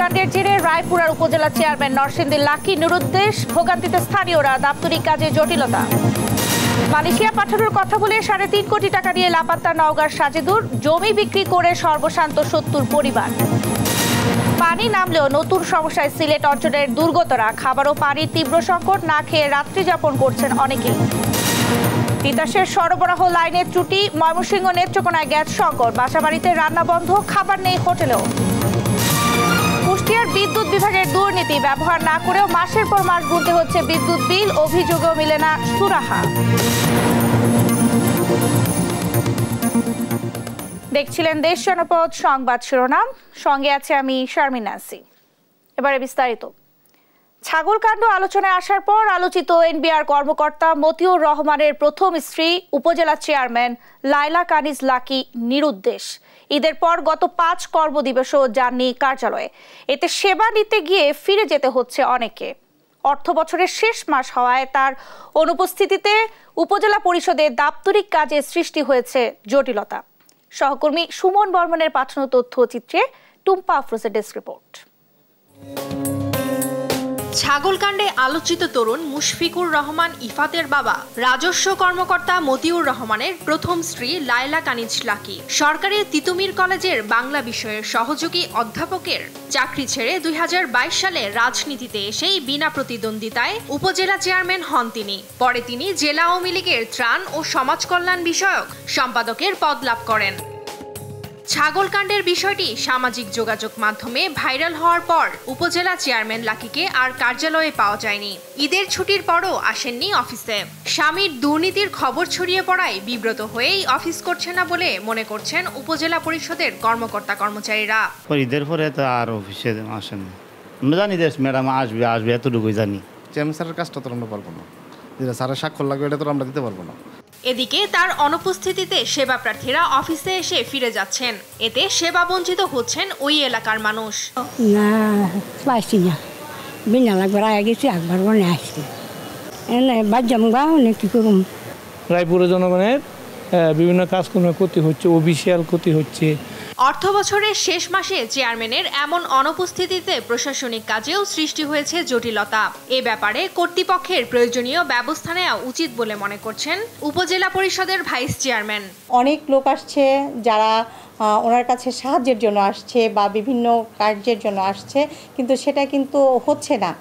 ছাগলকাণ্ডের জেরে রায়পুরার উপজেলা চেয়ারম্যান নরসিংদীর লাকি নিরুদ্দেশ, ভোগান্তিতে স্থানীয়রা, দাপ্তরিক কাজে জটিলতা। মালয়েশিয়া পাঠানোর কথা বলে 3.5 কোটি টাকা দিয়ে লাপাত্তা নওগাঁর সাজেদুর, জমি বিক্রি করে সর্বশান্ত 70 পরিবার। পানি নামলেও নতুন সমস্যায় সিলেট অঞ্চলের দুর্গতরা, খাবার ও পানির তীব্র সংকট, না খেয়ে রাত্রি যাপন করছেন অনেকেই। তিতাসের সরবরাহ লাইনের ত্রুটি, ময়মনসিংহ নেত্রকোনায় গ্যাস সংকট, বাসাবাড়িতে রান্না বন্ধ, খাবার নেই হোটেলেও। কুষ্টিয়ার বিদ্যুৎ বিভাগের দুর্নীতি, ব্যবহার না করেও মাসের পর মাস গুনতে হচ্ছে বিদ্যুৎ বিল, অভিযোগেও মিলে না সুরাহা। দেখছিলেন দেশ জনপদ সংবাদ শিরোনাম, সঙ্গে আছে আমি শারমিন নাসি। এবারে বিস্তারিত। ছাগলকাণ্ড আলোচনায় আসার পর আলোচিত এনবিআর কর্মকর্তা মতিউর রহমানের প্রথম স্ত্রী উপজেলা চেয়ারম্যান লায়লা কানিজ লাকি নিরুদ্দেশ। ঈদের পর গত 5 কর্মদিবসও যাননি কার্যালয়ে। এতে সেবা নিতে গিয়ে ফিরে যেতে হচ্ছে অনেকে। অর্থ বছরের শেষ মাস হওয়ায় তার অনুপস্থিতিতে উপজেলা পরিষদের দাপ্তরিক কাজে সৃষ্টি হয়েছে জটিলতা। সহকর্মী সুমন বর্মনের পাঠানো তথ্যচিত্রে টুম্পা আফরোজের ডেস্ক রিপোর্ট। ছাগলকাণ্ডে আলোচিত তরুণ মুশফিকুর রহমান ইফাতের বাবা রাজস্ব কর্মকর্তা মতিউর রহমানের প্রথম স্ত্রী লায়লা কানিজ লাকি সরকারি তিতুমির কলেজের বাংলা বিষয়ের সহযোগী অধ্যাপকের চাকরি ছেড়ে 2022 সালে রাজনীতিতে এসেই বিনা প্রতিদ্বন্দ্বিতায় উপজেলা চেয়ারম্যান হন তিনি। পরে তিনি জেলা আওয়ামী লীগের ত্রাণ ও সমাজ কল্যাণ বিষয়ক সম্পাদকের পদ লাভ করেন। ছাগলকাণ্ডের বিষয়টি সামাজিক যোগাযোগ মাধ্যমে ভাইরাল হওয়ার পর উপজেলা চেয়ারম্যান লাকিকে আর কার্যালয়ে পাওয়া যায়নি। ঈদের ছুটির পরও আসেননি অফিসে। স্বামীর দুর্নীতির খবর ছড়িয়ে পড়ায় বিব্রত হয়েই অফিস করছে না বলে মনে করছেন উপজেলা পরিষদের কর্মকর্তা কর্মচারীরা। ঈদের পরে তো আর অফিসে আসেন, আমরা জানি যে ম্যাডাম আসবে এতটুকুই জানি। চেয়ারম্যান স্যারের কাজটা তো আমরা পারবো না, যেটা স্যারের স্বাক্ষর লাগবে এটা তো আমরা দিতে পারবো না। এদিকে তার অনুপস্থিতিতে সেবা প্রার্থীরা অফিসে এসে ফিরে যাচ্ছেন। এতে সেবা বঞ্চিত হচ্ছেন ওই এলাকার মানুষ। না পাইছি না, বিনা লাগবে আগে গেছি, একবার মনে আসছি এনে বাজ্যামগা অনেক কী করুন। রায়পুরের জনগণের বিভিন্ন কাজকর্মের ক্ষতি হচ্ছে, অফিসিয়াল ক্ষতি হচ্ছে। অর্থ বছরের শেষ মাসে চেয়ারম্যানের এমন অনুপস্থিতিতে প্রশাসনিক কাজেও সৃষ্টি হয়েছে জটিলতা। এ ব্যাপারে কর্তৃপক্ষের প্রয়োজনীয় ব্যবস্থা নেওয়া উচিত বলে মনে করছেন উপজেলা পরিষদের ভাইস চেয়ারম্যান। অনেক লোক আসছে যারা ওনার কাছে সাহায্যের জন্য আসছে বা বিভিন্ন কার্যের জন্য আসছে, কিন্তু সেটা কিন্তু হচ্ছে না।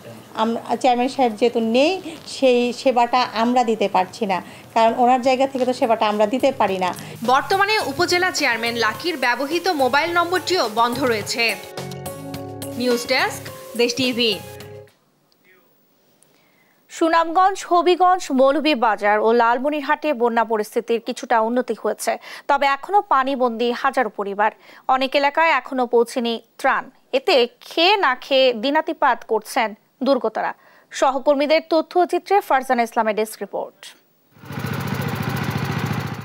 চেয়ারম্যান সাহেব যেহেতু নেই, সেই সেবাটা আমরা দিতে পারছি না, কারণ ওনার জায়গা থেকে তো সেবাটা আমরা দিতে পারি না। বর্তমানে উপজেলা চেয়ারম্যান লাকির ব্যবহৃত মোবাইল নম্বরটিও বন্ধ রয়েছে। নিউজ ডেস্ক, দেশ টিভি। সুনামগঞ্জ, হবিগঞ্জ, মৌলভীবাজার ও লালমনিরহাটে বন্যা পরিস্থিতির কিছুটা উন্নতি হয়েছে, তবে এখনো পানিবন্দী হাজারো পরিবার। অনেক এলাকায় এখনো পৌঁছেনি ত্রাণ। এতে খেয়ে না খেয়ে দিনাতিপাত করছেন দুর্গতরা। সহকর্মীদের তথ্যচিত্রে ফারজানা ইসলামের ডেস্ক রিপোর্ট।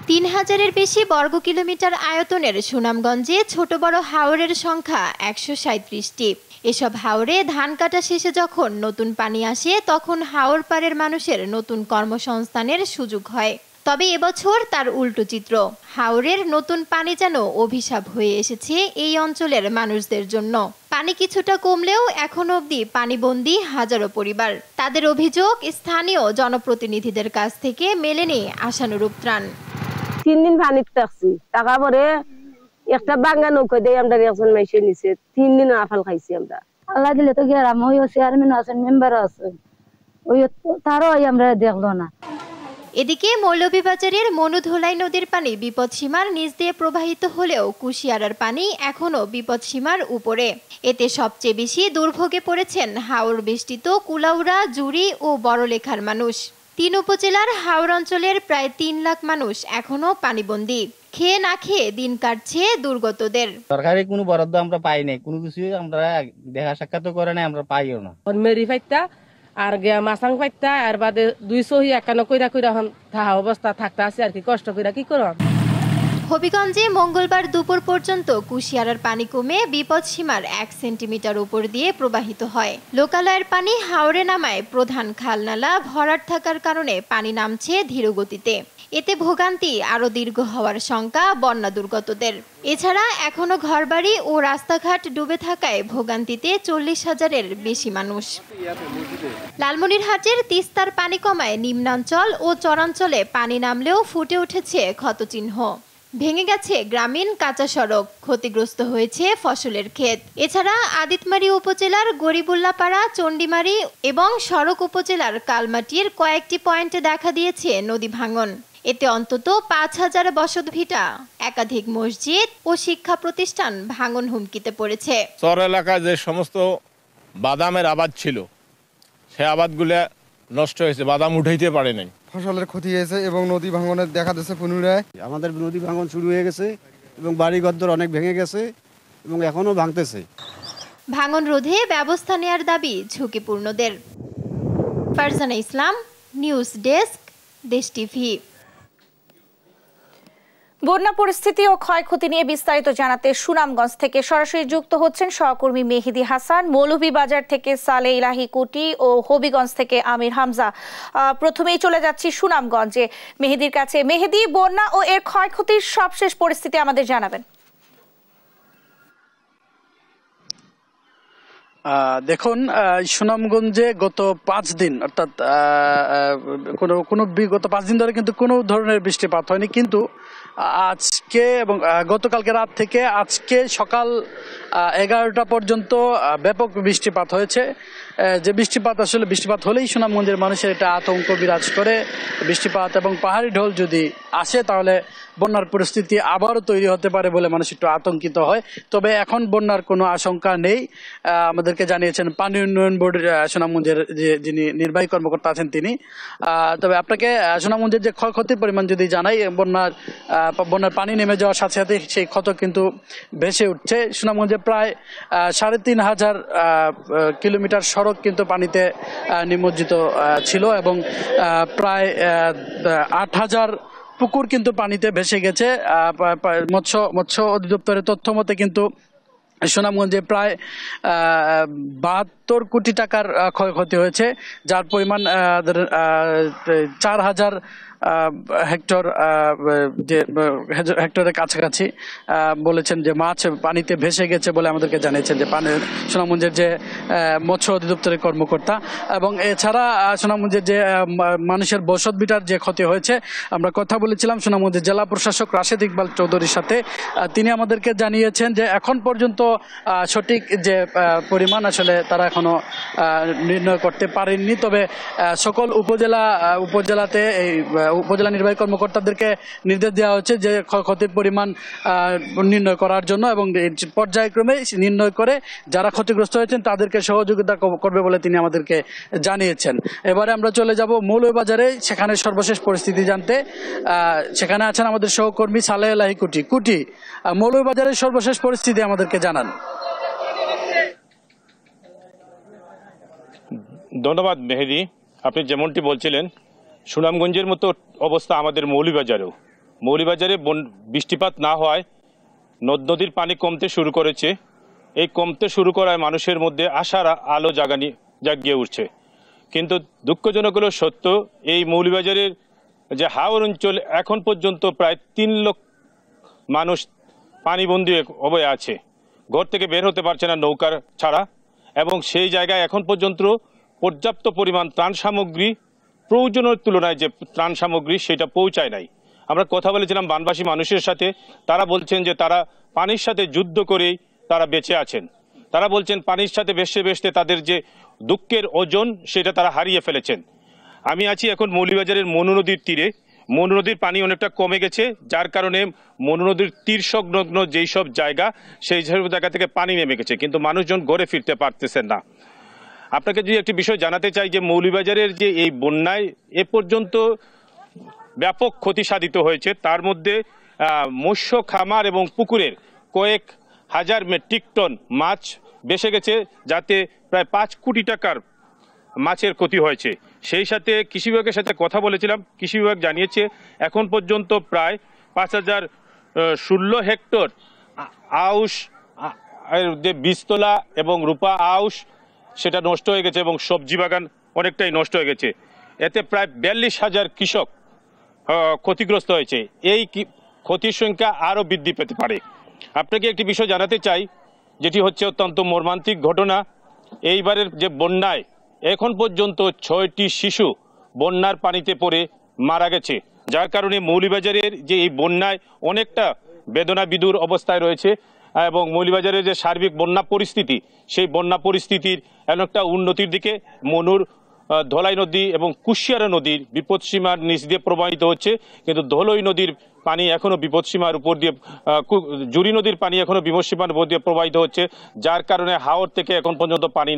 3000-এর বেশি বর্গ কিলোমিটার আয়তনের সুনামগঞ্জে ছোট বড় হাওরের সংখ্যা 137টি। এসব হাওরে ধান কাটা শেষে যখন নতুন পানি আসে, তখন হাওর পাড়ের মানুষের নতুন কর্মসংস্থানের সুযোগ হয়। তবে এবছর তার উল্টো চিত্র। হাওরের নতুন পানি যেন অভিশাপ হয়ে এসেছে এই অঞ্চলের মানুষদের জন্য। পানি কিছুটা কমলেও এখনো অবধি পানিবন্দী হাজারো পরিবার। তাদের অভিযোগ, স্থানীয় জনপ্রতিনিধিদের কাছ থেকে মেলেনি আশানুরূপ ত্রাণ। 3 দিন পানিতে থাকছি, টাকা পরে একটা বাঙ্গা নৌকা দিয়ে আমরা একজন মাইসে নিছে, 3 দিন আফাল খাইছি আমরা। আল্লাহ দিলে তো গেলাম, ওই চেয়ারম্যান আছেন, মেম্বার আছেন, ওই তারও আমরা দেখলো না। এদিকে মৌলভীবাজারের মনুধোলাই নদীর পানি বিপদসীমার নিচ দিয়ে প্রবাহিত হলেও কুশিয়ারার পানি এখনও বিপদসীমার উপরে। এতে সবচেয়ে বেশি দুর্ভোগে পড়েছেন হাওর বেষ্টিত কুলাউড়া, জুড়ি ও বড়লেখার মানুষ। 3 উপজেলার হাওর অঞ্চলের প্রায় 3 লাখ মানুষ এখনো পানিবন্দী। খেয়ে না খেয়ে দিন কাটছে দুর্গতদের। সরকারি কোনো বরাদ্দ আমরা পাই নাই, কোনো কিছু আমরা দেখা সাক্ষাৎ করে নাই, আমরা পাইও না। মেরি ফাইতা আর মাসাং ফাইতা আর বাদে 291 কইরা থাকা অবস্থা থাকতে আছে আর কি, কষ্ট কইরা কি করব। হবিগঞ্জে মঙ্গলবার দুপুর পর্যন্ত কুশিয়ারার পানি কমে বিপদসীমার 1 সেন্টিমিটার উপর দিয়ে প্রবাহিত হয়। লোকালয়ের পানি হাওরে নামায় প্রধান খালনালা ভরাট থাকার কারণে পানি নামছে ধীর গতিতে। এতে ভোগান্তি আরও দীর্ঘ হওয়ার শঙ্কা বন্যা দুর্গতদের। এছাড়া এখনও ঘরবাড়ি ও রাস্তাঘাট ডুবে থাকায় ভোগান্তিতে 40,000-এর বেশি মানুষ। লালমনিরহাটের তিস্তার পানি কমায় নিম্নাঞ্চল ও চরাঞ্চলে পানি নামলেও ফুটে উঠেছে ক্ষতচিহ্ন। ভেঙে গেছে গ্রামীণ কাঁচা সড়ক, ক্ষতিগ্রস্ত হয়েছে ফসলের ক্ষেত। এছাড়া আদিতমারি উপজেলার গরিবুল্লাপাড়া, চণ্ডীমারি এবং সড়ক উপজেলার কালমাটির কয়েকটি পয়েন্টে দেখা দিয়েছে নদী ভাঙন। এতে অন্তত 5,000 বসতভিটা, একাধিক মসজিদ ও শিক্ষা প্রতিষ্ঠান ভাঙন হুমকিতে পড়েছে। চর এলাকায় যে সমস্ত বাদামের আবাদ ছিল সে আবাদগুলো নষ্ট হয়েছে, বাদাম উঠাইতে পারে নাই, ফসলের ক্ষতি হয়েছে এবং নদী ভাঙনের দেখা দিচ্ছে পুনরায়। আমাদের নদী ভাঙন শুরু হয়ে গেছে এবং বাড়িঘর অনেক ভেঙে গেছে এবং এখনো ভাঙতেছে। ভাঙন রোধে ব্যবস্থা নেয়ার দাবি ঝুঁকিপূর্ণদের। ফারজানা ইসলাম, নিউজ ডেস্ক, দেশ টিভি। বন্যা পরিস্থিতি ও ক্ষয়ক্ষতি নিয়ে বিস্তারিত জানাতে সুনামগঞ্জ থেকে সরাসরি যুক্ত হচ্ছেন সহকর্মী মেহেদি হাসান, মৌলভীবাজার থেকে সালে ইলাহি কুটি ও হবিগঞ্জ থেকে আমির হামজা। প্রথমেই চলে যাচ্ছি সুনামগঞ্জে মেহেদির কাছে। মেহেদি, বন্যা ও এর ক্ষয়ক্ষতির সবশেষ পরিস্থিতি আমাদের জানাবেন। দেখুন, সুনামগঞ্জে গত 5 দিন অর্থাৎ গত 5 দিন ধরে কিন্তু কোনো ধরনের বৃষ্টিপাত হয়নি, কিন্তু আজকে এবং গতকালকে রাত থেকে আজকে সকাল 11টা পর্যন্ত ব্যাপক বৃষ্টিপাত হয়েছে। যে বৃষ্টিপাত হলেই সুনামগঞ্জের মানুষের এটা আতঙ্ক বিরাজ করে। বৃষ্টিপাত এবং পাহাড়ি ঢল যদি আসে তাহলে বন্যার পরিস্থিতি আবারও তৈরি হতে পারে বলে মানুষ একটু আতঙ্কিত হয়। তবে এখন বন্যার কোনো আশঙ্কা নেই, আমাদেরকে জানিয়েছেন পানি উন্নয়ন বোর্ডের সুনামগঞ্জের যিনি নির্বাহী কর্মকর্তা আছেন তিনি। তবে আপনাকে সুনামগঞ্জের যে ক্ষয়ক্ষতির পরিমাণ যদি জানাই, বন্যার পানি নেমে যাওয়ার সাথে সাথে সেই ক্ষত কিন্তু ভেসে উঠছে। সুনামগঞ্জে প্রায় 3,500 কিলোমিটার সড়ক কিন্তু পানিতে নিমজ্জিত ছিল এবং প্রায় 8,000 পুকুর কিন্তু পানিতে ভেসে গেছে। মৎস্য অধিদপ্তরের তথ্য মতে কিন্তু সুনামগঞ্জে প্রায় 72 কোটি টাকার ক্ষয়ক্ষতি হয়েছে, যার পরিমাণ 4,000 হেক্টরের কাছাকাছি। বলেছেন যে মাছ পানিতে ভেসে গেছে বলে আমাদেরকে জানিয়েছেন যে সুনামগঞ্জের যে মৎস্য অধিদপ্তরের কর্মকর্তা। এবং এছাড়া সুনামগঞ্জের যে মানুষের বসতভিটার যে ক্ষতি হয়েছে, আমরা কথা বলেছিলাম সুনামগঞ্জের জেলা প্রশাসক রাশেদ ইকবাল চৌধুরীর সাথে। তিনি আমাদেরকে জানিয়েছেন যে এখন পর্যন্ত সঠিক যে পরিমাণ আসলে তারা এখনো নির্ণয় করতে পারেননি। তবে সকল উপজেলাতে এই উপজেলা নির্বাহী কর্মকর্তাদেরকে নির্দেশ দেওয়া হচ্ছে যে ক্ষতির পরিমাণ নির্ণয় করার জন্য এবং পর্যায়ক্রমে নির্ণয় করে যারা ক্ষতিগ্রস্ত হয়েছেন তাদেরকে সহযোগিতা করবে বলে তিনি আমাদেরকে জানিয়েছেন। এবারে আমরা চলে যাব মৌলভীবাজারে, সেখানে সর্বশেষ পরিস্থিতি জানতে। সেখানে আছেন আমাদের সহকর্মী সালে ইলাহি কুটি। মৌলভীবাজারের সর্বশেষ পরিস্থিতি আমাদেরকে জানান। ধন্যবাদ মেহেদি। আপনি যেমনটি বলছিলেন, সুনামগঞ্জের মতো অবস্থা আমাদের মৌলভীবাজারে বৃষ্টিপাত না হওয়ায় নদীর পানি কমতে শুরু করেছে। এই কমতে শুরু করায় মানুষের মধ্যে আশার আলো জাগিয়ে উঠছে। কিন্তু দুঃখজনক হলো সত্য, এই মৌলভীবাজারের যে হাওর অঞ্চল এখন পর্যন্ত প্রায় 3 লাখ মানুষ পানিবন্দী অবস্থায় আছে, ঘর থেকে বের হতে পারছে না নৌকার ছাড়া। এবং সেই জায়গায় এখন পর্যন্ত পর্যাপ্ত পরিমাণ ত্রাণ সামগ্রী, প্রয়োজনের তুলনায় যে ত্রাণ সামগ্রী সেটা পৌঁছায় নাই। আমরা কথা বলেছিলাম বানবাসী মানুষের সাথে, তারা বলছেন যে তারা পানির সাথে যুদ্ধ করেই তারা বেঁচে আছেন। তারা বলছেন পানির সাথে ভেসতে তাদের যে দুঃখের ওজন সেটা তারা হারিয়ে ফেলেছেন। আমি আছি এখন মৌলভীবাজারের মনু নদীর তীরে। মনু নদীর পানি অনেকটা কমে গেছে, যার কারণে মনু নদীর তীর সংলগ্ন যেই সব জায়গা সেই সব জায়গা থেকে পানি নেমে গেছে, কিন্তু মানুষজন ঘরে ফিরতে পারতেছেন না। আপনাকে যদি একটি বিষয় জানাতে চাই যে মৌলভীবাজারের যে এই বন্যায় এ পর্যন্ত ব্যাপক ক্ষতি সাধিত হয়েছে, তার মধ্যে মৎস্য খামার এবং পুকুরের কয়েক হাজার মেট্রিক টন মাছ ভেসে গেছে, যাতে প্রায় 5 কোটি টাকার মাছের ক্ষতি হয়েছে। সেই সাথে কৃষি বিভাগের সাথে কথা বলেছিলাম, কৃষি বিভাগ জানিয়েছে এখন পর্যন্ত প্রায় 5,016 হেক্টর আউশ যে বীজতলা এবং রূপা আউশ সেটা নষ্ট হয়ে গেছে এবং সবজি বাগান অনেকটাই নষ্ট হয়ে গেছে। এতে প্রায় 42,000 কৃষক ক্ষতিগ্রস্ত হয়েছে। এই ক্ষতির সংখ্যা আরও বৃদ্ধি পেতে পারে। আপনাকে একটি বিষয় জানাতে চাই, যেটি হচ্ছে অত্যন্ত মর্মান্তিক ঘটনা। এইবারের যে বন্যায় এখন পর্যন্ত 6টি শিশু বন্যার পানিতে পড়ে মারা গেছে, যার কারণে মৌলভীবাজারের যে এই বন্যায় অনেকটা বেদনা বিদুর অবস্থায় রয়েছে এবং মৌলভীবাজারের যে সার্বিক বন্যা পরিস্থিতি, সেই বন্যা পরিস্থিতির অনেকটা উন্নতির দিকে। মনুর, ধলাই নদী এবং কুশিয়ারা নদীর বিপদসীমার নিচ দিয়ে প্রবাহিত হচ্ছে, কিন্তু ধলই নদীর পানি এখনো বিপদসীমার উপর দিয়ে, জুরি নদীর পানি এখনো বিপদসীমার উপর দিয়ে প্রবাহিত হচ্ছে, যার কারণে হাওর থেকে এখন পর্যন্ত পানি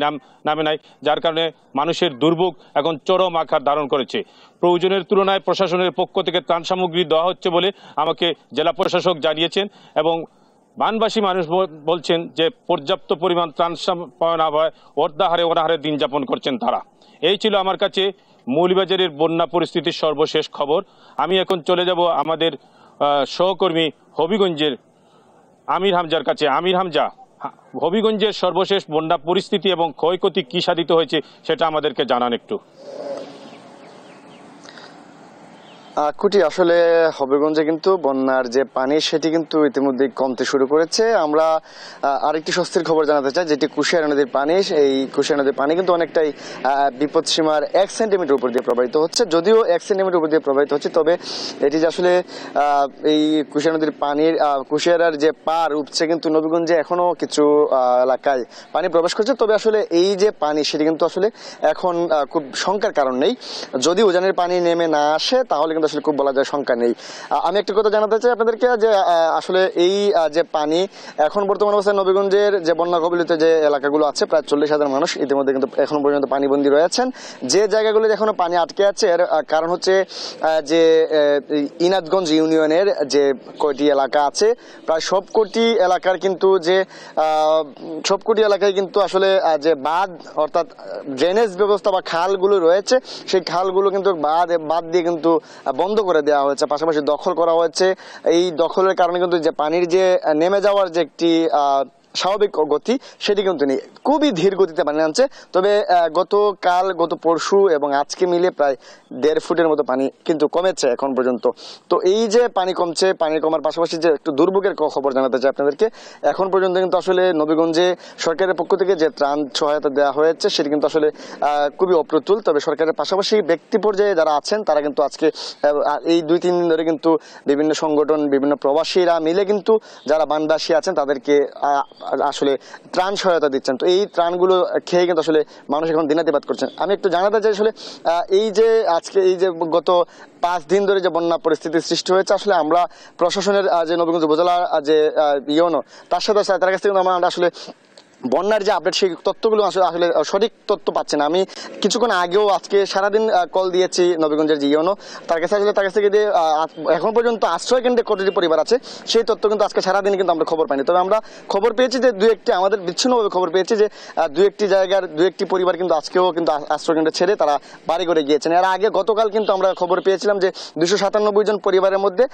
নামে নাই, যার কারণে মানুষের দুর্ভোগ এখন চরম আকার ধারণ করেছে। প্রয়োজনের তুলনায় প্রশাসনের পক্ষ থেকে ত্রাণ সামগ্রী দেওয়া হচ্ছে বলে আমাকে জেলা প্রশাসক জানিয়েছেন এবং বানবাসী মানুষ বলছেন যে পর্যাপ্ত পরিমাণ ত্রাণ পাওয়া না হয় অর্ধাহারে অনাহারে দিন যাপন করছেন তারা। এই ছিল আমার কাছে মৌলভীবাজারের বন্যা পরিস্থিতির সর্বশেষ খবর। আমি এখন চলে যাব আমাদের সহকর্মী হবিগঞ্জের আমির হামজার কাছে। আমির হামজা, হবিগঞ্জের সর্বশেষ বন্যা পরিস্থিতি এবং ক্ষয়ক্ষতি কি সাধিত হয়েছে সেটা আমাদেরকে জানান একটু। কুটি, আসলে হবিগঞ্জে কিন্তু বন্যার যে পানি সেটি কিন্তু ইতিমধ্যে কমতে শুরু করেছে। আমরা আরেকটি স্বস্তির খবর জানাতে চাই, যেটি কুশিয়ারা নদীর পানি। এই কুশিয়ারা নদীর পানি কিন্তু অনেকটাই বিপদসীমার 1 সেন্টিমিটার উপর দিয়ে প্রবাহিত হচ্ছে। যদিও 1 সেন্টিমিটার উপর দিয়ে প্রবাহিত হচ্ছে, তবে এটি যে আসলে এই কুশিয়ারা নদীর পানির কুশিয়ারার যে পার উপচে কিন্তু নবীগঞ্জে এখনো কিছু এলাকায় পানি প্রবেশ করছে। তবে আসলে এই যে পানি সেটি কিন্তু আসলে এখন খুব শঙ্কার কারণ নেই। যদি উজানের পানি নেমে না আসে তাহলে আসলে খুব বলা যায় শঙ্কা নেই। আমি একটা কথা জানাতে চাই আপনাদেরকে, যে আসলে এই যে পানি এখন বর্তমান অবস্থায় নবীগঞ্জের যে বন্যা কবলিত যে এলাকাগুলো আছে, প্রায় 40,000 মানুষ ইতিমধ্যে কিন্তু এখন পর্যন্ত পানিবন্দী রয়েছেন। যে জায়গাগুলোতে এখনো পানি আটকে আছে এর কারণ হচ্ছে যে ইনাদগঞ্জ ইউনিয়নের যে কয়টি এলাকা আছে, প্রায় সবকটি এলাকার কিন্তু যে সবকটি এলাকায় কিন্তু আসলে যে বাঁধ অর্থাৎ ড্রেনেজ ব্যবস্থা বা খালগুলো রয়েছে, সেই খালগুলো কিন্তু বাদ দিয়ে কিন্তু বন্ধ করে দেওয়া হয়েছে, পাশাপাশি দখল করা হয়েছে। এই দখলের কারণে কিন্তু যে পানির যে নেমে যাওয়ার যে একটি স্বাভাবিক গতি সেটি কিন্তু নেই, খুবই ধীর গতিতে পানি নামছে। তবে গত পরশু এবং আজকে মিলে প্রায় 1.5 ফুটের মতো পানি কিন্তু কমেছে এখন পর্যন্ত। তো এই যে পানি কমছে, পানি কমার পাশাপাশি যে একটু দুর্ভোগের খবর জানাতে চাই আপনাদেরকে। এখন পর্যন্ত কিন্তু আসলে নবীগঞ্জে সরকারের পক্ষ থেকে যে ত্রাণ সহায়তা দেওয়া হয়েছে সেটি কিন্তু আসলে খুবই অপ্রতুল। তবে সরকারের পাশাপাশি ব্যক্তি পর্যায়ে যারা আছেন তারা কিন্তু আজকে এই 2-3 দিন ধরে কিন্তু বিভিন্ন সংগঠন, বিভিন্ন প্রবাসীরা মিলে কিন্তু যারা বানবাসী আছেন তাদেরকে আসলে ত্রাণ সহায়তা দিচ্ছেন। তো এই ত্রাণগুলো খেয়ে কিন্তু আসলে মানুষ এখন দিনাতিপাত করছেন। আমি একটু জানাতে চাই আসলে এই যে আজকে এই যে গত 5 দিন ধরে যে বন্যা পরিস্থিতির সৃষ্টি হয়েছে, আসলে আমরা প্রশাসনের যে নবীগঞ্জ উপজেলা যে ইউনো তার সাথে তার কাছ থেকে আমরা আসলে বন্যার যে আপডেট সেই তথ্যগুলো আসলে সঠিক তথ্য পাচ্ছে না। আমি কিছুক্ষণ আগেও আজকে সারাদিন কল দিয়েছি নবীগঞ্জের যে ইউনো, তার কাছ থেকে যে এখন পর্যন্ত আশ্রয় কেন্দ্রে কতটি পরিবার আছে সেই তথ্য কিন্তু আজকে সারাদিন কিন্তু আমরা খবর পাইনি। তবে আমরা খবর পেয়েছি যে 2-1টি আমাদের বিচ্ছিন্নভাবে খবর পেয়েছি যে 2-1টি জায়গার 2-1টি পরিবার কিন্তু আজকেও কিন্তু আশ্রয় কেন্দ্রে ছেড়ে তারা বাড়ি করে গিয়েছেন। এর আগে গতকাল কিন্তু আমরা খবর পেয়েছিলাম যে 297 জন পরিবারের মধ্যে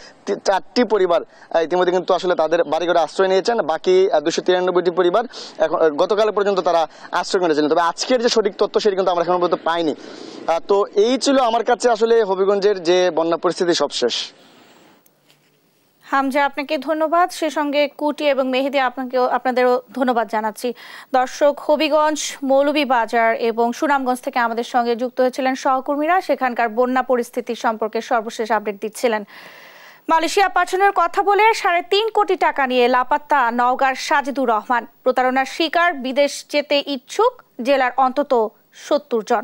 4টি পরিবার ইতিমধ্যে কিন্তু আসলে তাদের বাড়ি করে আশ্রয় নিয়েছেন। বাকি 293টি পরিবার এখন গতকাল পর্যন্ত তারা আশ্রয় করেছিলেন। তবে আজকের যে সঠিক তথ্য সেটি কিন্তু আমরা এখন পর্যন্ত পাইনি। তো এই ছিল আমার কাছে আসলে হবিগঞ্জের যে বন্যা পরিস্থিতি সবশেষ। হামজা, আপনাকে ধন্যবাদ। সে সঙ্গে কুটি এবং মেহেদি আপনাদেরও ধন্যবাদ জানাচ্ছি। দর্শক, হবিগঞ্জ, মৌলভীবাজার এবং সুনামগঞ্জ থেকে আমাদের সঙ্গে যুক্ত হয়েছিলেন সহকর্মীরা, সেখানকার বন্যা পরিস্থিতি সম্পর্কে সর্বশেষ আপডেট দিচ্ছিলেন। মালয়েশিয়া পাঠানোর কথা বলে 3.5 কোটি টাকা নিয়ে লাপাত্তা নওগাঁর সাজিদুর রহমান। প্রতারণার শিকার বিদেশ যেতে ইচ্ছুক জেলার অন্তত 70 জন।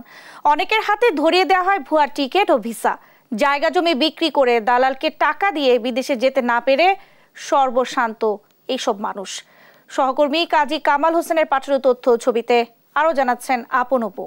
অনেকের হাতে ধরিয়ে দেওয়া হয় ভুয়া টিকিট ও ভিসা। জায়গা জমি বিক্রি করে দালালকে টাকা দিয়ে বিদেশে যেতে না পেরে সর্বশান্ত এইসব মানুষ। সহকর্মী কাজী কামাল হোসেনের পাঠানো তথ্য ছবিতে আরও জানাচ্ছেন আপন অপু।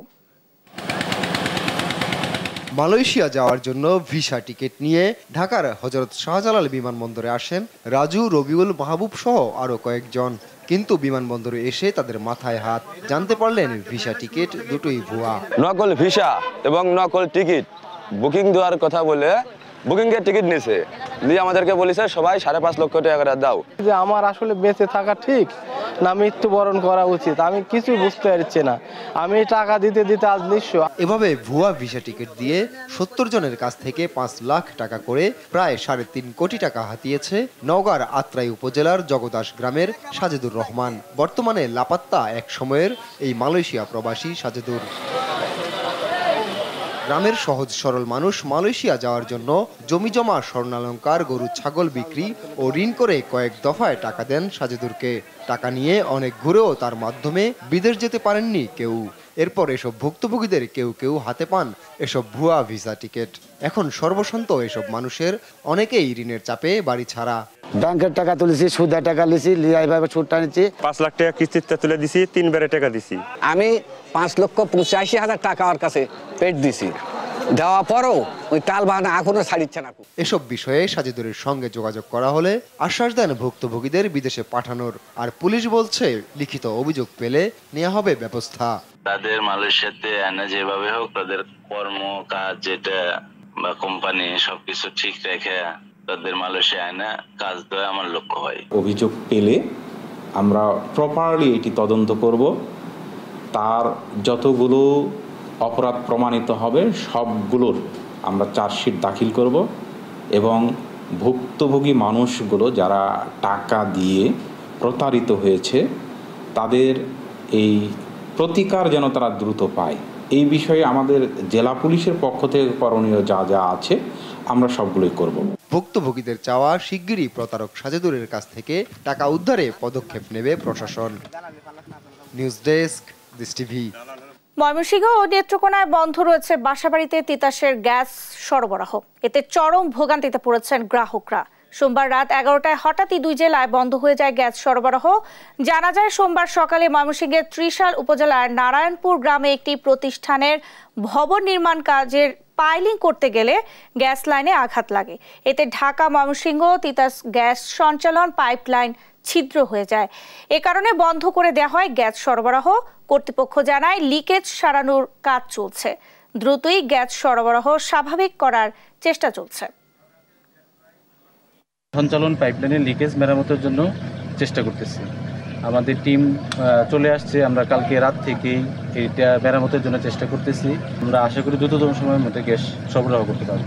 মালয়েশিয়া যাওয়ার জন্য ভিসা টিকিট নিয়ে ঢাকার হযরত শাহজালাল বিমানবন্দরে আসেন রাজু, রবিউল, মাহবুব সহ আরো কয়েকজন। কিন্তু বিমানবন্দরে এসে তাদের মাথায় হাত। জানতে পারলেন ভিসা টিকিট দুটোই ভুয়া। নকল ভিসা এবং নকল টিকিট বুকিং দেওয়ার কথা বলে বুকিংয়ের টিকিট নিছে, দিয়ে আমাদেরকে বলেছে সবাই 5.5 লক্ষ টাকা করে দাও। যে আমার আসলে বেঁচে থাকা ঠিক না মৃত্যুবরণ করা উচিত আমি কিছু বুঝতে পারছি না। আমি টাকা দিতে দিতে আজ নিঃস্ব। এভাবে ভুয়া ভিসা টিকিট দিয়ে 70 জনের কাছ থেকে 5 লাখ টাকা করে প্রায় 3.5 কোটি টাকা হাতিয়েছে নওগাঁর আত্রাই উপজেলার জগদাস গ্রামের সাজেদুর রহমান। বর্তমানে লাপাত্তা এক সময়ের এই মালয়েশিয়া প্রবাসী সাজেদুর। গ্রামের সহজ সরল মানুষ মালয়েশিয়া যাওয়ার জন্য জমি জমা, স্বর্ণালংকার, গরু ছাগল বিক্রি ও ঋণ করে কয়েক দফায় টাকা দেন সাজেদুরকে। টাকা নিয়ে অনেক ঘুরেও তার মাধ্যমে বিদেশ যেতে পারেননি কেউ। এরপর এসব ভুক্তভোগীদের কেউ কেউ হাতে পান এসব ভুয়া ভিসা টিকিট। এখন সর্বশান্ত এসব মানুষের অনেকেই ঋণের চাপে বাড়ি ছাড়া। ব্যাংকের টাকা তুলেছি, সুদের টাকা লিছি, এইভাবে ছুটটা নিচ্ছি। 5 লাখ টাকা কিস্তিতে তুলে দিছি, 3 বারে টাকা দিছি। আমি 5,85,000 টাকা ওর কাছে পেড দিছি, দেওয়ার পরও ওই টাল বাহানা এখনো ছাড়িচ্ছে না। এসব বিষয়ে সাজেদুরের সঙ্গে যোগাযোগ করা হলে আশ্বাস দেন ভুক্তভোগীদের বিদেশে পাঠানোর। আর পুলিশ বলছে লিখিত অভিযোগ পেলে নেওয়া হবে ব্যবস্থা। তাদের মালয়েশিয়াতে এনে যেভাবে হোক তাদের কর্ম কাজ যেটা বা কোম্পানি সবকিছু ঠিক রেখে তাদের মালয়েশিয়া এনে কাজ দেওয়া আমার লক্ষ্য হয়। অভিযোগ পেলে আমরা প্রপারলি এটি তদন্ত করব, তার যতগুলো অপরাধ প্রমাণিত হবে সবগুলোর আমরা চার্জশিট দাখিল করব এবং ভুক্তভোগী মানুষগুলো যারা টাকা দিয়ে প্রতারিত হয়েছে তাদের এই প্রতিকার যেন তারা দ্রুত পায়, এই বিষয়ে আমাদের জেলা পুলিশের পক্ষ থেকে করণীয় যা যা আছে আমরা সবগুলোই করব। ভুক্তভোগীদের চাওয়া শিগগিরই প্রতারক সাজেদুরের কাছ থেকে টাকা উদ্ধারে পদক্ষেপ নেবে প্রশাসন। News desk, this TV. Mymensingh ও নেত্রকোনায় বন্ধ রয়েছে বাসাবাড়িতে তিতাসের গ্যাস সরবরাহ। এতে চরম ভোগান্তিতে পড়েছেন গ্রাহকরা। সোমবার রাত 11টায় হঠাৎই 2 জেলায় বন্ধ হয়ে যায় গ্যাস সরবরাহ। জানা যায় সোমবার সকালে ময়মনসিংহের ত্রিশাল উপজেলার নারায়ণপুর গ্রামে একটি প্রতিষ্ঠানের ভবন নির্মাণ কাজের পাইলিং করতে গেলে গ্যাস লাইনে আঘাত লাগে। এতে ঢাকা ময়মনসিংহ তিতাস গ্যাস সঞ্চালন পাইপলাইন ছিদ্র হয়ে যায়। এ কারণে বন্ধ করে দেওয়া হয় গ্যাস সরবরাহ। কর্তৃপক্ষ জানায় লিকেজ সারানোর কাজ চলছে। দ্রুতই গ্যাস সরবরাহ স্বাভাবিক করার চেষ্টা চলছে। সঞ্চালন পাইপলাইনের লিকেজ মেরামতের জন্য চেষ্টা করতেছি। আমাদের টিম চলে আসছে, আমরা কালকে রাত থেকেই এটা মেরামতের জন্য চেষ্টা করতেছি। আমরা আশা করি দ্রুততম সময়ের মধ্যে গ্যাস সরবরাহ করতে পারব।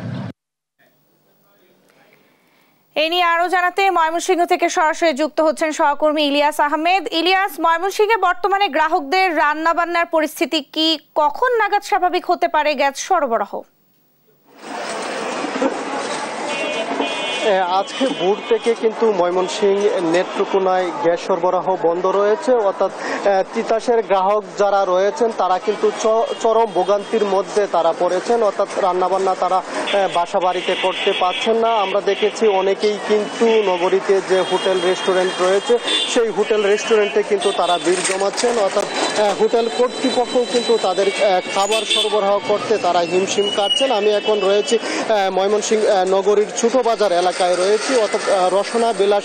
এই নিয়ে আরো জানাতে ময়মনসিংহ থেকে সরাসরি যুক্ত হচ্ছেন সহকর্মী ইলিয়াস আহমেদ। ইলিয়াস, ময়মনসিংহে বর্তমানে গ্রাহকদের রান্না বান্নার পরিস্থিতি কি? কখন নাগাদ স্বাভাবিক হতে পারে গ্যাস সরবরাহ? আজকে ভোর থেকে কিন্তু ময়মনসিংহ নেত্রকোনায় গ্যাস সরবরাহ বন্ধ রয়েছে। অর্থাৎ তিতাসের গ্রাহক যারা রয়েছেন তারা কিন্তু চরম ভোগান্তির মধ্যে তারা পড়েছেন। অর্থাৎ রান্নাবান্না তারা বাসা বাড়িতে করতে পারছেন না। আমরা দেখেছি অনেকেই কিন্তু নগরীতে যে হোটেল রেস্টুরেন্ট রয়েছে সেই হোটেল রেস্টুরেন্টে কিন্তু তারা ভিড় জমাচ্ছেন। অর্থাৎ হোটেল কর্তৃপক্ষ কিন্তু তাদের খাবার সরবরাহ করতে তারা হিমশিম কাটছেন। আমি এখন রয়েছি ময়মনসিংহ নগরীর ছোট বাজার এলাকায় রয়েছি। অর্থাৎ রসনা বিলাস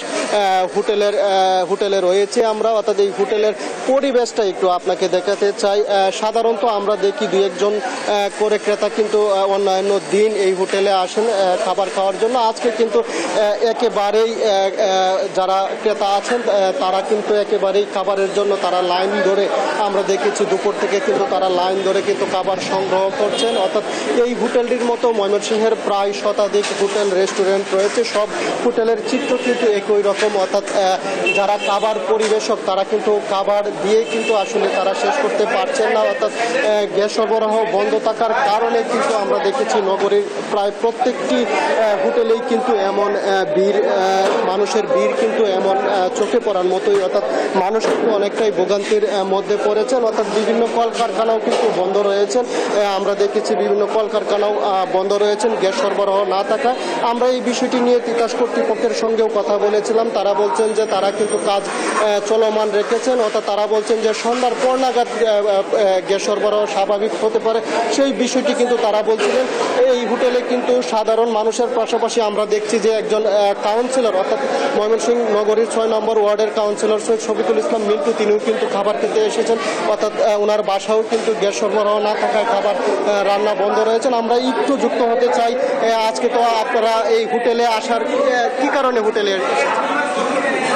হোটেলে রয়েছে আমরা। অর্থাৎ এই হোটেলের পরিবেশটা একটু আপনাকে দেখাতে চাই। সাধারণত আমরা দেখি 2-1 করে ক্রেতা কিন্তু অন্যান্য দিন এই হোটেলে আসেন খাবার খাওয়ার জন্য। আজকে কিন্তু একেবারেই যারা ক্রেতা আছেন তারা কিন্তু একেবারেই খাবারের জন্য তারা লাইন ধরে, আমরা দেখেছি দুপুর থেকে কিন্তু তারা লাইন ধরে কিন্তু খাবার সংগ্রহ করছেন। অর্থাৎ এই হোটেলটির মতো ময়মনসিংহের প্রায় শতাধিক হোটেল রেস্টুরেন্ট রয়েছে। সব হোটেলের চিত্র কিন্তু একই রকম। অর্থাৎ যারা খাবার পরিবেশক তারা কিন্তু খাবার দিয়ে কিন্তু আসলে তারা শেষ করতে পারছেন না। অর্থাৎ গ্যাস সরবরাহ বন্ধ থাকার কারণে কিন্তু আমরা দেখেছি নগরীর প্রায় প্রত্যেকটি হোটেলেই কিন্তু এমন ভিড়, মানুষের ভিড় কিন্তু এমন চোখে পড়ার মতোই। অর্থাৎ মানুষ কিন্তু অনেকটাই ভোগান্তির মধ্যে পড়েছেন। অর্থাৎ বিভিন্ন কলকারখানাও কিন্তু বন্ধ রয়েছেন। আমরা দেখেছি বিভিন্ন কলকারখানাও বন্ধ রয়েছেন গ্যাস সরবরাহ না থাকায়। আমরা এই বিষয়টি নিয়ে তিতাস কর্তৃপক্ষের সঙ্গেও কথা বলেছিলাম। তারা বলছেন যে তারা কিন্তু কাজ চলমান রেখেছেন, অর্থাৎ তারা বলছেন যে সন্ধ্যার পর নাগাদ গ্যাস সরবরাহ স্বাভাবিক হতে পারে, সেই বিষয়টি কিন্তু তারা বলছিলেন। এই হোটেলে কিন্তু সাধারণ মানুষের পাশাপাশি আমরা দেখছি যে একজন কাউন্সিলর, অর্থাৎ ময়মনসিংহ নগরীর 6 নম্বর ওয়ার্ডের কাউন্সিলর সৈয়দ শফিকুল ইসলাম মিন্টু, তিনিও কিন্তু খাবার খেতে এসেছেন, অর্থাৎ ওনার বাসাও কিন্তু গ্যাস সরবরাহ না থাকায় খাবার রান্না বন্ধ রয়েছেন। আমরা একটু যুক্ত হতে চাই, আজকে তো আপনারা এই হোটেলে আসার কি কারণে হোটেলে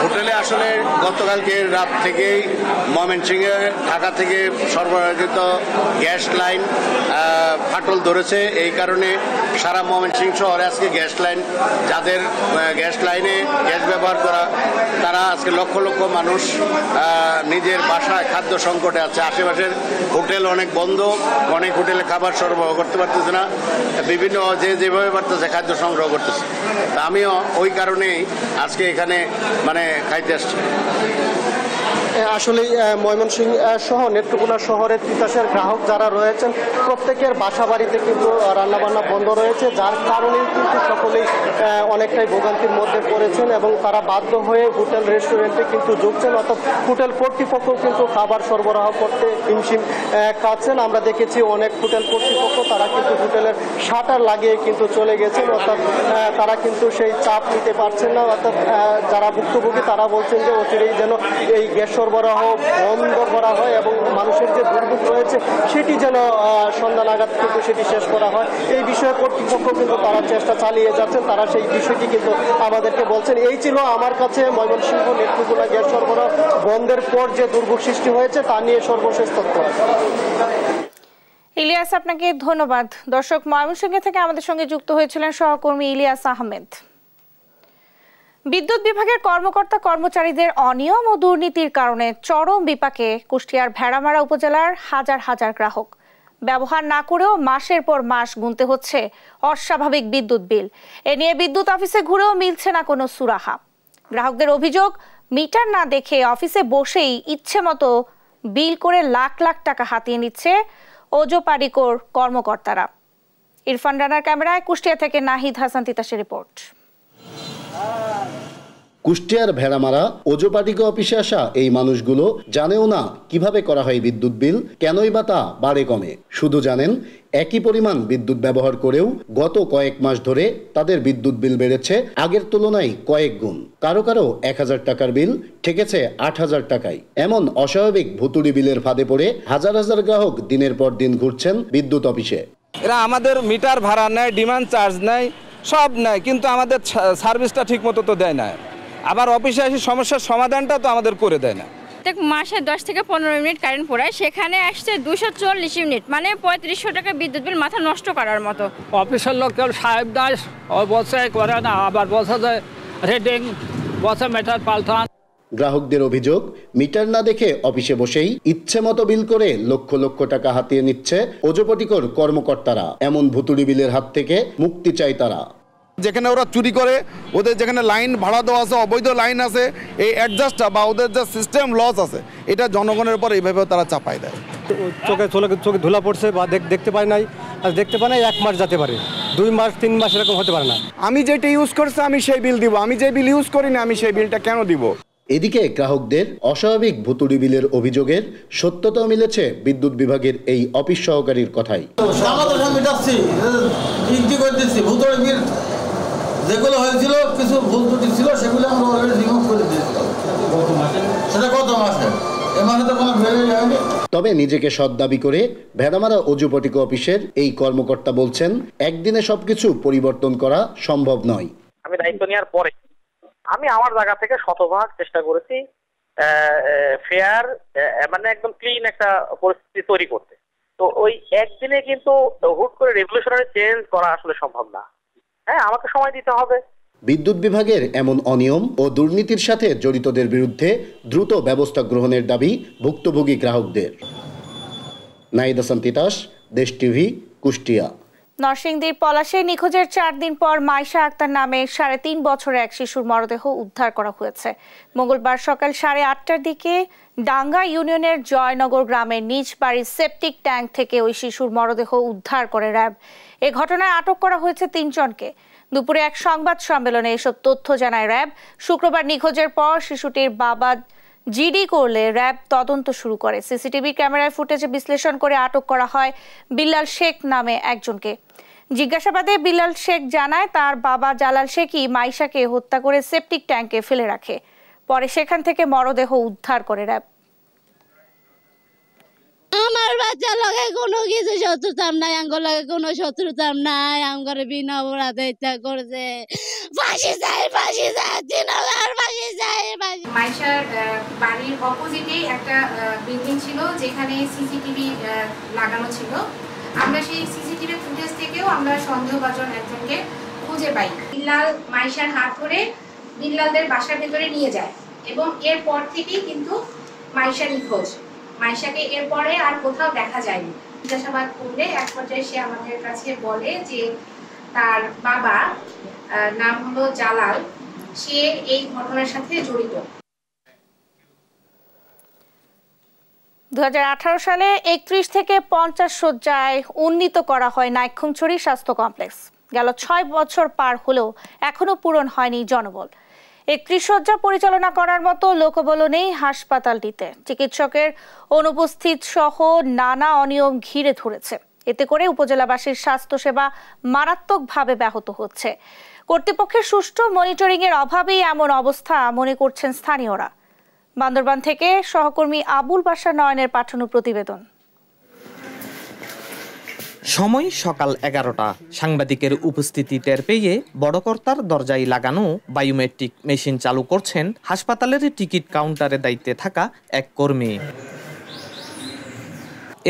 হোটেলে আসলে গতকালকে রাত থেকেই ময়মনসিংহে ঢাকা থেকে সরবরাহকৃত গ্যাস লাইন ফাটল ধরেছে। এই কারণে সারা ময়মনসিংহ শহরে আজকে গ্যাস লাইন, যাদের গ্যাস লাইনে গ্যাস ব্যবহার করা, তারা আজকে লক্ষ লক্ষ মানুষ নিজের বাসায় খাদ্য সংকটে আছে। আশেপাশের হোটেল অনেক বন্ধ, অনেক হোটেলে খাবার সরবরাহ করতে পারতেছে না, বিভিন্ন যেভাবে পারতেছে খাদ্য সংগ্রহ করতেছে। তা আমিও ওই কারণেই আজকে এখানে খাইতে আসছি। আসলে ময়মনসিংহ সহ নেত্রকোনা শহরের তিতাসের গ্রাহক যারা রয়েছেন প্রত্যেকের বাসা বাড়িতে কিন্তু রান্নাবান্না বন্ধ রয়েছে, যার কারণেই কিন্তু সকলেই অনেকটাই ভোগান্তির মধ্যে পড়েছেন এবং তারা বাধ্য হয়ে হোটেল রেস্টুরেন্টে কিন্তু ঢুকছেন, অর্থাৎ হোটেল কর্তৃপক্ষ কিন্তু খাবার সরবরাহ করতে হিমশিম খাচ্ছেন। আমরা দেখেছি অনেক হোটেল কর্তৃপক্ষ তারা কিন্তু হোটেলের শাটার লাগিয়ে কিন্তু চলে গেছেন, অর্থাৎ তারা কিন্তু সেই চাপ নিতে পারছেন না। অর্থাৎ যারা ভুক্তভোগী তারা বলছেন যে অচিরেই যেন এই গ্যাস সরবরাহ বন্ধ করা হয় এবং মানুষের যে দুর্ভোগ রয়েছে সেটি যেন সন্ধ্যা নাগাদ কিন্তু সেটি শেষ করা হয়। এই বিষয়ে কর্তৃপক্ষ কিন্তু তারা চেষ্টা চালিয়ে যাচ্ছেন, তারা সেই বিষয়টি কিন্তু আমাদেরকে বলছেন। এই ছিল আমার কাছে ময়মনসিংহ নেত্রকোনা গ্যাস সরবরাহ বন্ধের পর যে দুর্ভোগ সৃষ্টি হয়েছে তা নিয়ে সর্বশেষ তথ্য। ইলিয়াস, আপনাকে ধন্যবাদ। দর্শক, ময়মনসিংহ থেকে আমাদের সঙ্গে যুক্ত হয়েছিলেন সহকর্মী ইলিয়াস আহমেদ। বিদ্যুৎ বিভাগের কর্মকর্তা কর্মচারীদের অনিয়ম ও দুর্নীতির কারণে চরম বিপাকে কুষ্টিয়ার ভেড়ামারা উপজেলার হাজার হাজার গ্রাহক। ব্যবহার না করেও মাসের পর মাস গুনতে হচ্ছে অস্বাভাবিক বিদ্যুৎ বিল। এ নিয়ে বিদ্যুৎ অফিসে ঘুরেও মিলছে না কোনো সুরাহা। গ্রাহকদের অভিযোগ, মিটার না দেখে অফিসে বসেই ইচ্ছে মতো বিল করে লাখ লাখ টাকা হাতিয়ে নিচ্ছে ওজোপাডিকোর কর্মকর্তারা। ইরফান রানার ক্যামেরায় কুষ্টিয়া থেকে নাহিদ হাসান তিতাসের রিপোর্ট। কুষ্টিয়ার ভেড়ামারা ওজোপাডিকো অফিসে আসা এই মানুষগুলো জানেও না কিভাবে করা হয় বিদ্যুৎ বিল, কেনই বা তা বাড়ে কমে। শুধু জানেন একই পরিমাণ বিদ্যুৎ ব্যবহার করেও গত কয়েক মাস ধরে তাদের বিদ্যুৎ বিল বেড়েছে আগের তুলনায় কয়েক গুণ। কারো কারো 1000 টাকার বিল ঠেকেছে 8000 টাকায়। এমন অস্বাভাবিক ভুতুড়ি বিলের ফাঁদে পড়ে হাজার হাজার গ্রাহক দিনের পর দিন ঘুরছেন বিদ্যুৎ অফিসে। এরা আমাদের মিটার ভাড়া নেয়, ডিমান্ড চার্জ নেয়, সব নেয়, কিন্তু আমাদের সার্ভিসটা ঠিক মতো তো দেয় না। আবার অফিসে এসে সমস্যার সমাধানটা তো আমাদের করে দেয় না। প্রত্যেক মাসে 10 থেকে 15 মিনিট কারেন্ট পোড়ায়, সেখানে আসছে 240 ইউনিট, মানে 3500 টাকা বিদ্যুৎ বিল, মাথা নষ্ট করার মতো। অফিসের লোক কেউ সাহেব দাস বসে করে না, আবার বসে যায় রেডিং, বসে মিটার পাল্টান। গ্রাহকদের অভিযোগ, মিটার না দেখে অফিসে বসেই ইচ্ছে মতো বিল করে লক্ষ লক্ষ টাকা হাতিয়ে নিচ্ছে ওজোপাডিকোর কর্মকর্তারা। এমন ভুতুড়ি বিলের হাত থেকে মুক্তি চায় তারা। যেখানে ওরা চুরি করে, ওদের যেখানে লাইন ভাড়া দেওয়া আছে, অবৈধ লাইন আছে, এই অ্যাডজাস্টটা বা ওদের যে সিস্টেম লস আছে, এটা জনগণের উপর এইভাবে তারা চাপাই দেয়। চোখে ধুলা পড়ছে বা দেখতে পায় নাই, আর দেখতে পায় নাই 1 মাস যেতে পারে, 2 মাস 3 মাস এরকম হতে পারে না। আমি যেটা ইউজ করছি আমি সেই বিল দিব, আমি যে বিল ইউজ করি না আমি সেই বিলটা কেন দিব? এদিকে গ্রাহকদের অস্বাভাবিক ভুতুড়ি বিলের অভিযোগের সত্যতাও মিলেছে বিদ্যুৎ বিভাগের এই অফিস সহকারীর কথাই। যেগুলো হয়েছিল কিছু ভুল ত্রুটি ছিল সেগুলো আমরা অলরেডি রিমুভ করে দিয়েছিলাম সেটা গত মাসে, এ মাসে তো কোনো বেড়ে যায়নি। তবে নিজেকে সৎ দাবি করে ভেড়ামারা ওজোপাডিকো অফিসের এই কর্মকর্তা বলছেন, একদিনে সবকিছু পরিবর্তন করা সম্ভব নয়। আমি দায়িত্ব নেওয়ার পরে আমি আমার জায়গা থেকে শতভাগ চেষ্টা করেছি ফেয়ার, মানে একদম ক্লিন একটা পরিস্থিতি তৈরি করতে। তো ওই একদিনে কিন্তু হুট করে রেভলিউশনারি চেঞ্জ করা আসলে সম্ভব না। হ্যাঁ, আমাকে সময় দিতে হবে। বিদ্যুৎ বিভাগের এমন অনিয়ম ও দুর্নীতির সাথে জড়িতদের বিরুদ্ধে দ্রুত ব্যবস্থা গ্রহণের দাবি ভুক্তভোগী গ্রাহকদের। নাহিদ হাসান তিতাস, দেশ টিভি, কুষ্টিয়া। নরসিংদীর পলাশে নিখোঁজের 4 দিন পর মাইশা আক্তার নামে 3.5 বছরের এক শিশুর মরদেহ উদ্ধার করা হয়েছে। মঙ্গলবার সকাল 8:30টার দিকে ডাঙ্গা ইউনিয়নের জয়নগর গ্রামের নিজ বাড়ির সেপটিক ট্যাঙ্ক থেকে ওই শিশুর মরদেহ উদ্ধার করে র্যাব। এ ঘটনায় আটক করা হয়েছে 3 জনকে। দুপুরে এক সংবাদ সম্মেলনে এসব তথ্য জানায় র্যাব। শুক্রবার নিখোঁজের পর শিশুটির বাবা জিডি করলে র্যাব তদন্ত শুরু করে। সিসিটিভি ক্যামেরায় ফুটেজ বিশ্লেষণ করে আটক করা হয় বিল্লাল শেখ নামে একজনকে। জিজ্ঞাসাবাদে বিল্লাল শেখ জানায় তার বাবা জালাল শেখই মাইশাকে হত্যা করে সেপটিক ট্যাঙ্কে ফেলে রাখে। পরে সেখান থেকে মরদেহ উদ্ধার করে র্যাব। আমার বাচ্চার লগে কোনো কিছু শত্রুতাম নাই, আঙ্গর লগে কোনো শত্রুতাম নাই, আঙ্গর বিনা অপরাধে ইচ্ছা করছে। ফাঁসি চাই, ফাঁসি চাই, দিনকার ফাঁসি চাই। মাইশার বাড়ির অপোজিটে একটা বিল্ডিং ছিল যেখানে সিসিটিভি লাগানো ছিল। আমরা সেই সিসিটিভি ফুটেজ থেকেও আমরা সন্দেহভাজন একজনকে খুঁজে পাই। বিল্লাল মাইশার হাত ধরে বিল্লালদের বাসার ভেতরে নিয়ে যায় এবং এরপর থেকেই কিন্তু মাইশা নিখোঁজ। মাইশাকে এরপরে আর কোথাও দেখা যায়নি। জিজ্ঞাসাবাদ করলে এক পর্যায়ে সে আমাদের কাছে বলে যে তার বাবা নাম হলো জালাল, সে এই ঘটনার সাথে জড়িত। 2018 সালে 31 থেকে 50 শয্যায় উন্নীত করা হয় নাইক্ষ্যংছড়ি স্বাস্থ্য কমপ্লেক্স। গেল 6 বছর পার হলেও এখনো পূরণ হয়নি জনবল। 31 শয্যা পরিচালনা করার মতো লোকবল নেই হাসপাতালটিতে। চিকিৎসকের অনুপস্থিত সহ নানা অনিয়ম ঘিরে ধরেছে। এতে করে উপজেলাবাসীর স্বাস্থ্যসেবা মারাত্মকভাবে ব্যাহত হচ্ছে। কর্তৃপক্ষের সুষ্ঠু মনিটরিং এর অভাবেই এমন অবস্থা মনে করছেন স্থানীয়রা। বান্দরবান থেকে সহকর্মী আবুল বাশার নয়নের পাঠানো প্রতিবেদন। সময় সকাল 11টা। সাংবাদিকের উপস্থিতি টের পেয়ে বড়কর্তার দরজায় লাগানো বায়োমেট্রিক মেশিন চালু করছেন হাসপাতালের টিকিট কাউন্টারে দায়িত্বে থাকা এক কর্মী।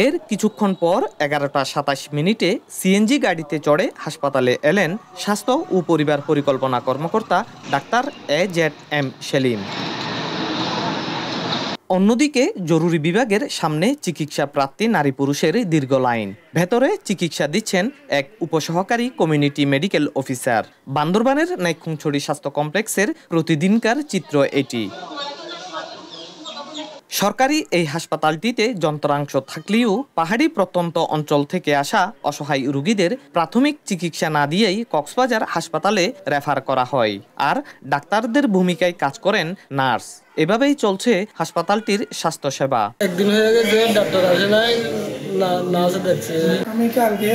এর কিছুক্ষণ পর 11টা 27 মিনিটে সিএনজি গাড়িতে চড়ে হাসপাতালে এলেন স্বাস্থ্য ও পরিবার পরিকল্পনা কর্মকর্তা ডাক্তার AZM সেলিম। অন্যদিকে জরুরি বিভাগের সামনে চিকিৎসা প্রার্থী নারী পুরুষের দীর্ঘ লাইন। ভেতরে চিকিৎসা দিচ্ছেন এক উপসহকারী কমিউনিটি মেডিকেল অফিসার। বান্দরবানের নাইক্ষ্যংছড়ি স্বাস্থ্য কমপ্লেক্সের প্রতিদিনকার চিত্র এটি। সরকারি এই হাসপাতালটিতে যন্ত্রাংশ থাকলেও পাহাড়ি প্রত্যন্ত অঞ্চল থেকে আসা অসহায় রোগীদের প্রাথমিক চিকিৎসা না দিয়েই কক্সবাজার হাসপাতালে রেফার করা হয়। আর ডাক্তারদের ভূমিকায় কাজ করেন নার্স। এভাবেই চলছে হাসপাতালটির স্বাস্থ্যসেবা। একদিন হয়ে গেছে ডাক্তার আসে নাই, নার্স দেখছে। আমি কালকে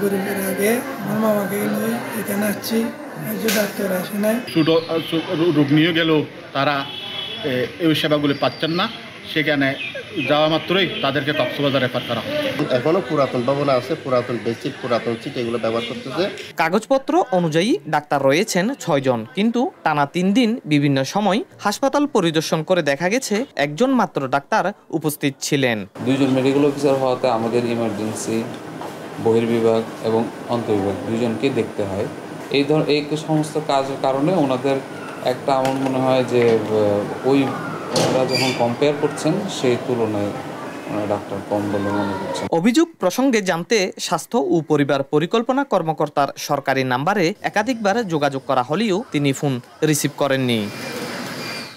গরিবের আগে আমার মামাকে নিয়ে এখানে আসছি, ডাক্তার আসে নাই। ছোট রোগ নিয়ে গেল, তারা এই সেবাগুলি পাচ্ছেন না। সেখানে যাওয়া মাত্রই তাদেরকে কক্সবাজার রেফার করা হয়। এখনো পুরাতন ভবন আছে, পুরাতন বেডশিট, পুরাতন সিট এগুলো ব্যবহার করতেছে। কাগজপত্র অনুযায়ী ডাক্তার রয়েছেন 6 জন, কিন্তু টানা 3 দিন বিভিন্ন সময় হাসপাতাল পরিদর্শন করে দেখা গেছে একজন মাত্র ডাক্তার উপস্থিত ছিলেন। 2 জন মেডিকেল অফিসার হওয়াতে আমাদের ইমার্জেন্সি, বহির্বিভাগ এবং অন্তর্বিভাগ 2 জনকে দেখতে হয়। এই সমস্ত কাজের কারণে ওনাদের একটা আমার মনে হয় যে ওরা যখন কম্পেয়ার করছেন সেই তুলনায় ডাক্তার কম বলে মনে করছেন। অভিযোগ প্রসঙ্গে জানতে স্বাস্থ্য ও পরিবার পরিকল্পনা কর্মকর্তার সরকারি নাম্বারে একাধিকবার যোগাযোগ করা হলেও তিনি ফোন রিসিভ করেননি।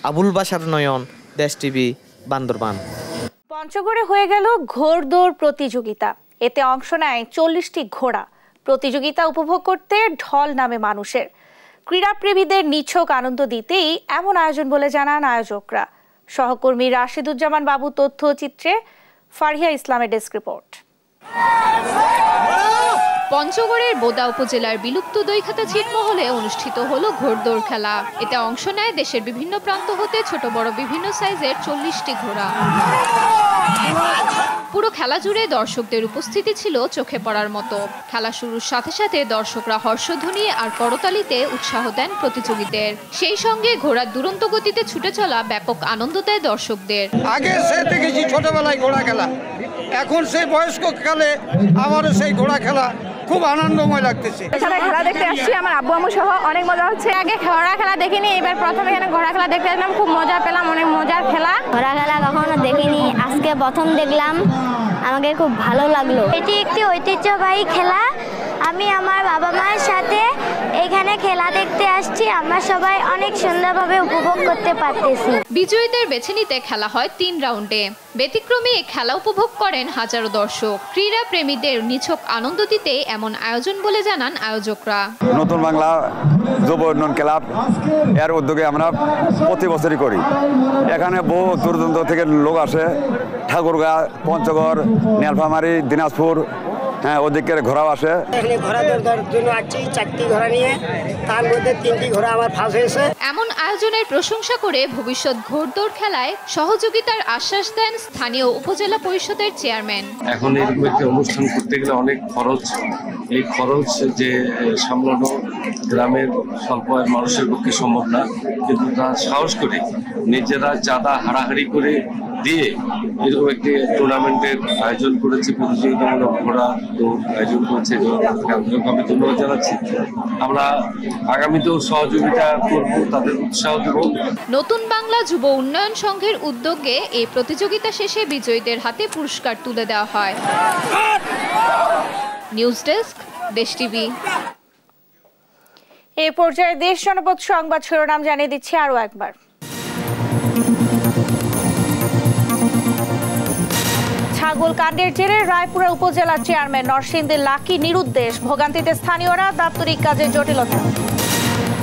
আবুল বাশার নয়ন, দেশ টিভি, বান্দরবান। পঞ্চগড়ে হয়ে গেল ঘোড়দৌড় প্রতিযোগিতা। এতে অংশ নেয় 40টি ঘোড়া। প্রতিযোগিতা উপভোগ করতে ঢল নামে মানুষের। ক্রীড়াপ্রেমীদের নিছক আনন্দ দিতেই এমন আয়োজন বলে জানান আয়োজকরা। সহকর্মী রাশিদুজ্জামান বাবু তথ্যচিত্রে, ফারিয়া ইসলামের ডেস্ক রিপোর্ট। পঞ্চগড়ের বোদা উপজেলার বিলুপ্ত দইখাতা ছিটমহলে অনুষ্ঠিত হলো ঘোড়দৌড় খেলা। এতে অংশ নেয় দেশের বিভিন্ন প্রান্ত হতে ছোট বড় বিভিন্ন সাইজের 40টি ঘোড়া। পুরো খেলা জুড়ে দর্শকদের উপস্থিতি ছিল চোখে পড়ার মতো। খেলা শুরুর সাথে সাথে দর্শকরা হর্ষধ্বনি আর করতালিতে উৎসাহ দেন প্রতিযোগীদের। সেই সঙ্গে ঘোড়ার দুরন্ত গতিতে ছুটে চলা ব্যাপক আনন্দ দেয় দর্শকদের। আগে সে দেখেছি ছোটবেলায় ঘোড়া খেলা, এখন সেই বয়স্ক কালে আমারও সেই ঘোড়া খেলা খুব আনন্দময় লাগতেছে। এখানে খেলা দেখতে আসছি আমার আব্বু আম্মু সহ, অনেক মজা হচ্ছে। আগে ঘোড়া খেলা দেখিনি, এবার প্রথম এখানে ঘোড়া খেলা দেখতে এলাম, খুব মজা পেলাম, অনেক মজার খেলা। ঘোড়া খেলা কখনো দেখিনি, আজকে প্রথম দেখলাম, আমাকে খুব ভালো লাগলো। এটি একটি ঐতিহ্যবাহী খেলা আমি আমার বাবা মায়ের সাথে এখানে খেলা দেখতে আসছি। আমরা সবাই অনেক সুন্দরভাবে উপভোগ করতে পারতেছি। বিজয়ীদের বেছে নিতে খেলা হয় 3 রাউন্ডে। ব্যতিক্রমী এই খেলা উপভোগ করেন হাজারো দর্শক। ক্রীড়া প্রেমীদের নিছক আনন্দ দিতে এমন আয়োজন বলে জানান আয়োজকরা। নতুন বাংলা যুব উন্নয়ন ক্লাব এর উদ্যোগে আমরা প্রতি বছরই করি। এখানে বহু দূরদূরান্ত থেকে লোক আসে, ঠাকুরগাঁ, পঞ্চগড়, নীলফামারী, দিনাজপুর, ওদিকের ঘোড়াও আসে। এখানে ঘোড়া দৌড়ার জন্য আসছি 4টি ঘোড়া নিয়ে, তার মধ্যে 3টি ঘোড়া আমার ফার্স্ট হয়েছে। এমন আয়োজনের প্রশংসা করে ভবিষ্যৎ ঘোড়দৌড় খেলায় সহযোগিতার আশ্বাস দেন স্থানীয় উপজেলা পরিষদের চেয়ারম্যান। এখন এরকম একটি অনুষ্ঠান করতে গেলে অনেক খরচ, এই খরচ যে সামলানো গ্রামের স্বল্প আয়ের মানুষের পক্ষে সম্ভব না, কিন্তু তারা সাহস করে নিজেরা চাঁদা হারাহারি করে দিয়ে এরকম একটি টুর্নামেন্টের আয়োজন করেছে, প্রতিযোগিতামূলক ঘোড়া দৌড় আয়োজন করেছে। আন্তরিকভাবে ধন্যবাদ জানাচ্ছি। আমরা আগামীতেও সহযোগিতা করব, তাদের উৎসাহ দেব। নতুন বাংলা যুব উন্নয়ন সংঘের উদ্যোগে এই প্রতিযোগিতা শেষে বিজয়ীদের হাতে পুরস্কার তুলে দেওয়া হয়। নিউজ ডেস্ক, দেশ টিভি। এই পর্যায়ে দেশ জনপদ সংবাদ শিরোনাম জানিয়ে দিচ্ছি আরো একবার। ছাগল কাণ্ডের জেরে রায়পুরা উপজেলা চেয়ারম্যান নরসিংদীর লাকি নিরুদ্দেশ, ভোগান্তিতে স্থানীয়রা, দাপ্তরিক কাজের জটিলতা।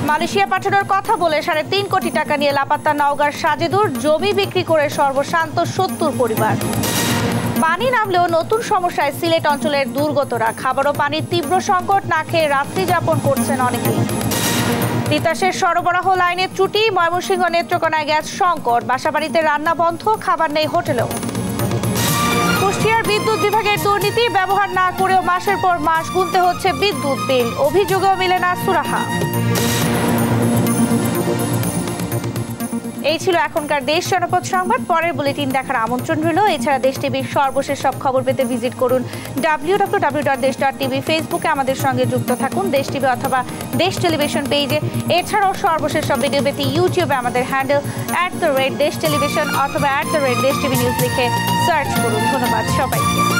মালয়েশিয়া পাঠানোর কথা বলে 3.5 কোটি টাকা নিয়ে লাপাত্তা নওগাঁর সাজেদুর, জমি বিক্রি করে সর্বশান্ত 70 পরিবার। পানি নামলেও নতুন সমস্যায় সিলেট অঞ্চলের দুর্গতরা, খাবার ও পানির তীব্র সংকট, না খেয়ে রাত্রি যাপন করছেন অনেকেই। তিতাসের সরবরাহ লাইনের ত্রুটি, ময়মনসিংহ নেত্রকোনায় গ্যাস সংকট, বাসাবাড়িতে রান্না বন্ধ, খাবার নেই হোটেলেও। কুষ্টিয়ার বিদ্যুৎ বিভাগের দুর্নীতি, ব্যবহার না করেও মাসের পর মাস গুনতে হচ্ছে বিদ্যুৎ বিল, অভিযোগেও মিলে না সুরাহা। এই ছিল এখনকার দেশ জনপদ সংবাদ। পরের বুলেটিন দেখার আমন্ত্রণ রইল। এছাড়া দেশ টিভির সর্বশেষ সব খবর পেতে ভিজিট করুন www.desh.tv। ফেসবুকে আমাদের সঙ্গে যুক্ত থাকুন দেশ টিভি অথবা দেশ টেলিভিশন পেজে। এছাড়াও সর্বশেষ সব ভিডিও পেতে ইউটিউবে আমাদের হ্যান্ডেল @desh television অথবা @desh tv নিউজ লিখে সার্চ করুন। ধন্যবাদ সবাইকে।